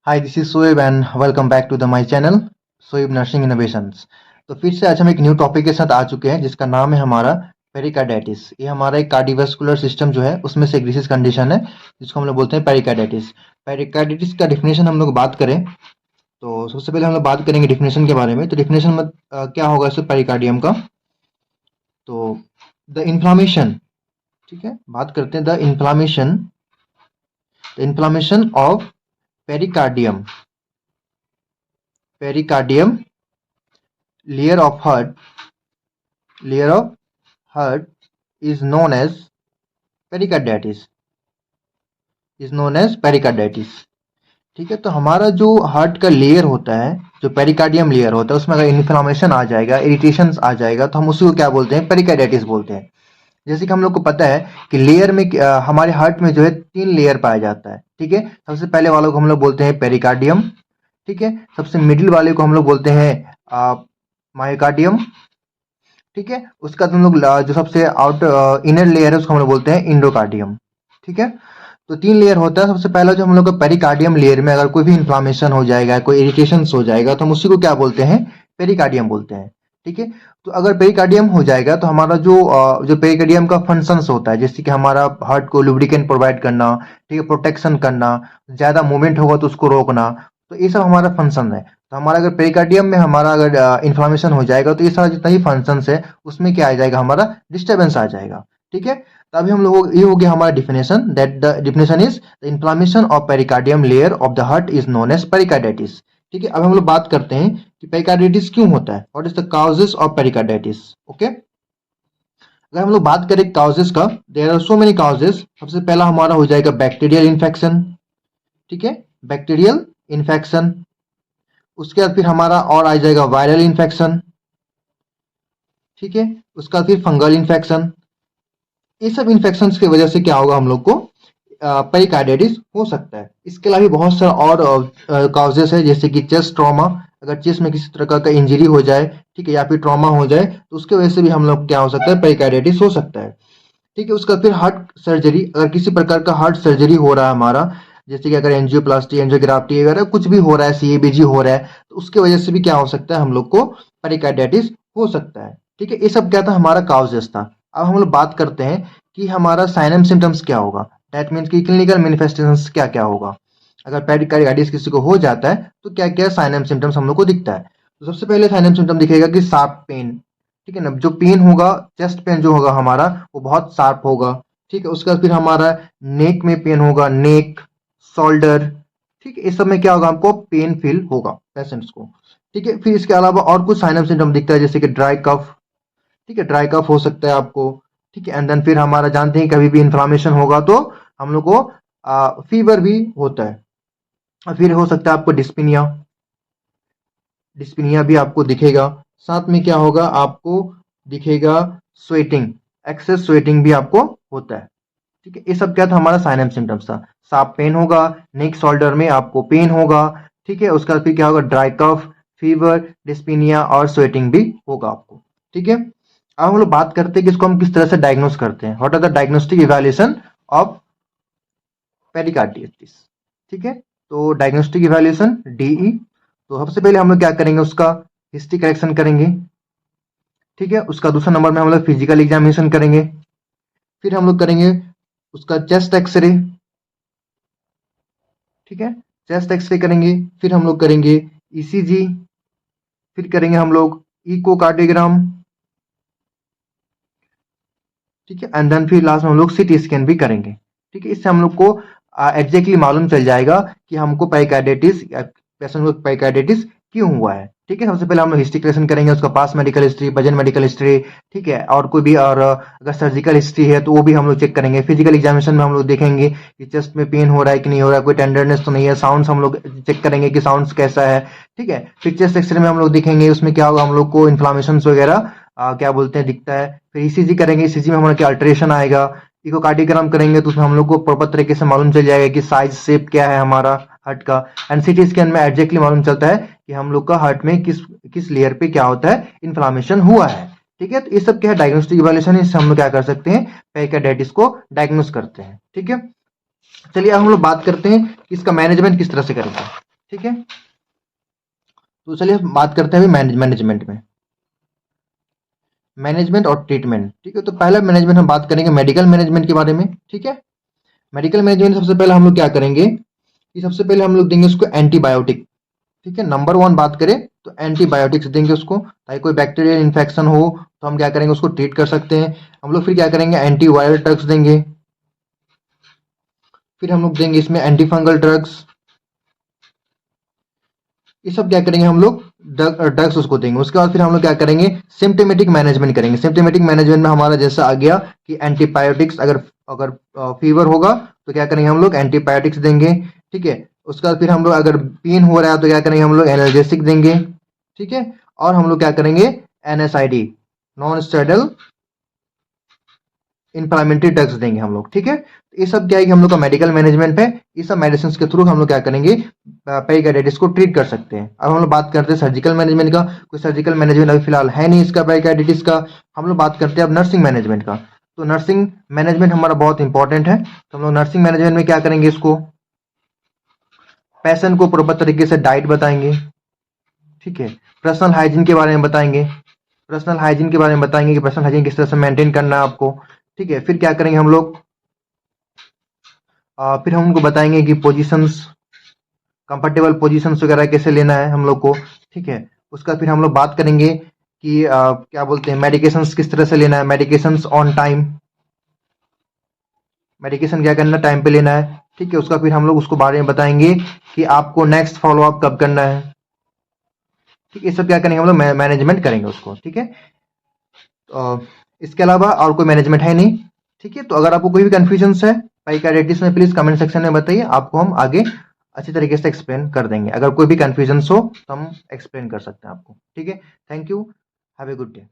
Hi this is Shoaib and welcome back to the my channel Shoaib nursing innovations. तो फिर से आज हम एक न्यू टॉपिक के साथ आ चुके हैं जिसका नाम है हमारा पेरिकार्डाइटिस। ये हमारा एक कार्डियोवास्कुलर सिस्टम जो है उसमें से एक डिसीज कंडीशन है जिसको हम लोग बोलते हैं पेरिकार्डाइटिस। पेरिकार्डाइटिस का डिफिनेशन हम लोग बात करें तो सबसे पहले हम लोग बात करेंगे डिफिनेशन के बारे में। तो डिफिनेशन में क्या होगा इससे पेरिकार्डियम का। तो द इन्फ्लामेशन, ठीक है, बात करते हैं the inflammation of pericardium pericardium layer of heart is known as pericarditis. ठीक है, तो हमारा जो हार्ट का लेयर होता है, जो पेरिकार्डियम लेयर होता है, उसमें अगर इन्फ्लामेशन आ जाएगा, इरिटेशन आ जाएगा, तो हम उसी को क्या बोलते हैं, पेरिकार्डाइटिस बोलते हैं। जैसे कि हम लोग को पता है कि लेयर में हमारे हार्ट में जो है 3 लेयर पाया जाता है। ठीक है, सबसे पहले वाले को हम लोग बोलते हैं पेरिकार्डियम। ठीक है, सबसे मिडिल वाले को हम लोग बोलते हैं मायोकार्डियम। ठीक है, उसका तुम लोग जो सबसे इनर लेयर है उसको हम लोग बोलते हैं इंडोकार्डियम। ठीक है, तो 3 लेयर होता है। सबसे पहला जो हम लोग का पेरिकार्डियम लेयर में अगर कोई भी इन्फ्लामेशन हो जाएगा, कोई इरिटेशन हो जाएगा, तो हम उसी को क्या बोलते हैं, पेरिकार्डियम बोलते हैं। ठीक है, तो अगर पेरिकार्डियम हो जाएगा तो हमारा जो पेरिकार्डियम का फंक्शंस होता है, जैसे कि हमारा हार्ट को लुब्रिकेंट प्रोवाइड करना, ठीक है, प्रोटेक्शन करना, ज्यादा मूवमेंट होगा तो उसको रोकना, तो ये सब हमारा फंक्शन है। तो हमारा अगर पेरिकार्डियम में हमारा अगर इन्फ्लामेशन हो जाएगा तो ये सारा जितना ही फंक्शंस है उसमें क्या आ जाएगा, हमारा डिस्टर्बेंस आ जाएगा। ठीक है, तो अभी हम लोग ये हो गया हमारा definition, that the definition is the inflammation of pericardium layer of the heart is known as pericarditis. ठीक है, अब हम लोग बात करते हैं कि पेरिकार्डाइटिस क्यों होता है, what is the causes of pericarditis. Okay, अगर हम लोग बात करें काउजेस का, there are so many causes. सबसे पहला हमारा हो जाएगा बैक्टीरियल इन्फेक्शन। ठीक है, बैक्टीरियल इन्फेक्शन। उसके बाद फिर हमारा और आ जाएगा वायरल इन्फेक्शन। ठीक है, उसका फिर फंगल इन्फेक्शन। ये सब इन्फेक्शन की वजह से क्या होगा, हम लोग को पेरिकार्डाइटिस हो सकता है। इसके अलावा भी बहुत सारा और काउजेस है, जैसे कि चेस्ट ट्रॉमा। अगर चेस्ट में किसी तरह का इंजरी हो जाए, ठीक है, या फिर ट्रॉमा हो जाए, तो उसके वजह से भी हम लोग क्या हो सकता है, पेरिकार्डाइटिस हो सकता है। ठीक है, उसका फिर हार्ट सर्जरी, अगर किसी प्रकार का हार्ट सर्जरी हो रहा है हमारा, जैसे कि अगर एंजियोप्लास्टी, एंजियोग्राफ्टी अगर कुछ भी हो रहा है, सीएबीजी हो रहा है, तो उसके वजह से भी क्या हो सकता है, हम लोग को पेरिकार्डाइटिस हो सकता है। ठीक है, ये सब क्या था, हमारा काउजेस था। अब हम लोग बात करते हैं कि हमारा साइन एंड सिम्टम्स क्या होगा, दैट मीन्स कि क्लिनिकल मैनिफेस्टेशंस क्या क्या होगा। अगर पेरिकार्डाइटिस किसी को हो जाता है तो क्या क्या साइन एंड सिम्टम्स हम लोग को दिखता है। तो सबसे पहले साइन एंड सिम्टम दिखेगा कि शार्प पेन। ठीक है ना, जो पेन होगा, चेस्ट पेन जो होगा हमारा, वो बहुत शार्प होगा। ठीक है, उसके बाद फिर हमारा नेक में पेन होगा, नेक, शोल्डर। ठीक है, इस सब में क्या होगा, हमको पेन फील होगा पेशेंट्स को। ठीक है, फिर इसके अलावा और कुछ साइन ऑफ सिम्टम दिखता है, जैसे कि ड्राई कफ। ठीक है, ड्राई कफ हो सकता है आपको। ठीक है, एंड देन फिर हमारा जानते हैं कभी भी इन्फ्लामेशन होगा तो हम लोग को फीवर भी होता है। और फिर हो सकता है आपको डिस्पिनिया, डिस्पिनिया भी आपको दिखेगा। साथ में क्या होगा, आपको दिखेगा स्वेटिंग, एक्सेस स्वेटिंग भी आपको होता है। ठीक है, ये सब क्या था, हमारा साइन एंड सिम्टम्स था। साफ पेन होगा, नेक शोल्डर में आपको पेन होगा। ठीक है, उसका फिर क्या होगा, ड्राई कफ, फीवर, डिस्पिनिया और स्वेटिंग भी होगा आपको। ठीक है, अब हम लोग बात करते हैं कि इसको हम किस तरह से डायग्नोस करते हैं, what are the diagnostic evaluation of pericarditis. ठीक है, तो डायग्नोस्टिक इवैल्यूएशन डीई। तो सबसे पहले हम लोग क्या करेंगे, उसका हिस्ट्री कलेक्शन करेंगे। ठीक है, उसका दूसरा नंबर में हम लोग फिजिकल एग्जामिनेशन करेंगे। फिर हम लोग करेंगे उसका चेस्ट एक्सरे। ठीक है, चेस्ट एक्सरे करेंगे। फिर हम लोग करेंगे ईसीजी। फिर करेंगे हम लोग इकोकार्डियोग्राम। ठीक है, एंड देन फिर लास्ट में हम लोग सीटी स्कैन भी करेंगे। ठीक है, इससे हम लोग को एग्जैक्टली मालूम चल जाएगा कि हमको पेरिकार्डाइटिस, पेशेंट को पेरिकार्डाइटिस क्यों हुआ है। ठीक है, सबसे पहले हम लोग हिस्ट्री कलेक्शन करेंगे, उसका past medical history, present medical history. ठीक है, और कोई भी और अगर सर्जिकल हिस्ट्री है तो वो भी हम लोग चेक करेंगे। फिजिकल एग्जामिनेशन में हम लोग देखेंगे कि चेस्ट में पेन हो रहा है कि नहीं हो रहा है, कोई टेंडरनेस तो नहीं है। साउंड्स हम लोग चेक करेंगे कि साउंड्स कैसा है। ठीक है, फिर चेस्ट एक्सरे में हम लोग देखेंगे उसमें क्या होगा, हम लोग को इन्फ्लामेशन वगैरह क्या बोलते हैं दिखता है। फिर ईसीजी करेंगे, ईसीजी में हमारा क्या अल्ट्रेशन आएगा। इकोकार्डियोग्राम करेंगे तो उसमें हम लोग को प्रॉपर तरीके से मालूम चल जाएगा कि साइज शेप क्या है हमारा हार्ट का। एंड सीटी स्कैन में एग्जैक्टली मालूम चलता है कि हम लोग का हार्ट में किस किस लेयर पे क्या होता है, इन्फ्लामेशन हुआ है। ठीक है, तो ये सब क्या है, डायग्नोस्टिक इवैल्यूएशन है, इससे हम लोग क्या कर सकते हैं, पेरिकार्डाइटिस को डायग्नोस करते हैं। ठीक है, चलिए अब हम लोग बात करते हैं कि इसका मैनेजमेंट किस तरह से करेंगे। ठीक है, तो चलिए हम बात करते हैं अभी मैनेजमेंट में, मैनेजमेंट और ट्रीटमेंट। ठीक है, तो पहला मैनेजमेंट हम बात करेंगे मेडिकल मैनेजमेंट के बारे में। ठीक है, मेडिकल मैनेजमेंट सबसे पहले हम लोग क्या करेंगे कि सबसे पहले हम लोग देंगे उसको एंटीबायोटिक। ठीक है, नंबर वन बात करें तो एंटीबायोटिक्स देंगे उसको, ताकि कोई बैक्टीरियल इन्फेक्शन हो तो हम क्या करेंगे उसको ट्रीट कर सकते हैं हम लोग। फिर क्या करेंगे एंटीवायरल ड्रग्स देंगे, फिर हम लोग देंगे इसमें एंटी फंगल ड्रग्स। ये सब क्या करेंगे हम लोग ड्रग्स उसको देंगे। उसके बाद फिर हम लोग क्या करेंगे सिम्टोमेटिक मैनेजमेंट करेंगे। सिम्टोमेटिक मैनेजमेंट में हमारा जैसा आ गया कि एंटीबायोटिक्स, अगर अगर फीवर होगा तो क्या करेंगे हम लोग एंटीबायोटिक्स देंगे। ठीक है, उसके बाद फिर हम लोग अगर पेन हो रहा है तो क्या करेंगे हम लोग एनाल्जेसिक देंगे। ठीक है, और हम लोग क्या करेंगे NSAID, non steroidal inflammatory drugs देंगे हम लोग। ठीक है, तो ये सब क्या है कि हम लोग का मेडिकल मैनेजमेंट है। ये सब मेडिसिन के थ्रू हम लोग क्या करेंगे पेरिकार्डिटिस को ट्रीट कर सकते हैं। अब हम लोग बात करते हैं सर्जिकल मैनेजमेंट का। कोई सर्जिकल मैनेजमेंट अभी फिलहाल है नहीं इसका पेरिकार्डिटिस का। हम लोग बात करते हैं अब नर्सिंग मैनेजमेंट का। तो नर्सिंग मैनेजमेंट हमारा बहुत इंपॉर्टेंट है। तो हम लोग नर्सिंग मैनेजमेंट में क्या करेंगे, इसको पेशेंट को प्रॉपर तरीके से डाइट बताएंगे। ठीक है, पर्सनल हाइजीन के बारे में बताएंगे। पर्सनल हाइजीन के बारे में बताएंगे कि पर्सनल हाइजीन किस तरह से मेंटेन करना है आपको। ठीक है, फिर क्या करेंगे हम लोग फिर हम उनको बताएंगे कि पोजीशंस, कंफर्टेबल पोजीशंस वगैरह कैसे लेना है हम लोग को। ठीक है, उसका फिर हम लोग बात करेंगे कि क्या बोलते हैं मेडिकेशंस किस तरह से लेना है, मेडिकेशंस ऑन टाइम, मेडिकेशन क्या करना टाइम पे लेना है। ठीक है, उसका फिर हम लोग उसको बारे में बताएंगे कि आपको नेक्स्ट फॉलो अप कब करना है। ठीक है, ये सब क्या करेंगे हम लोग मैनेजमेंट करेंगे उसको। ठीक है, तो इसके अलावा और कोई मैनेजमेंट है नहीं। ठीक है, तो अगर आपको कोई भी कंफ्यूजन है पाइकार्डिटिस में, प्लीज कमेंट सेक्शन में बताइए, आपको हम आगे अच्छी तरीके से एक्सप्लेन कर देंगे। अगर कोई भी कंफ्यूजन हो तो हम एक्सप्लेन कर सकते हैं आपको। ठीक है, thank you, have a good day.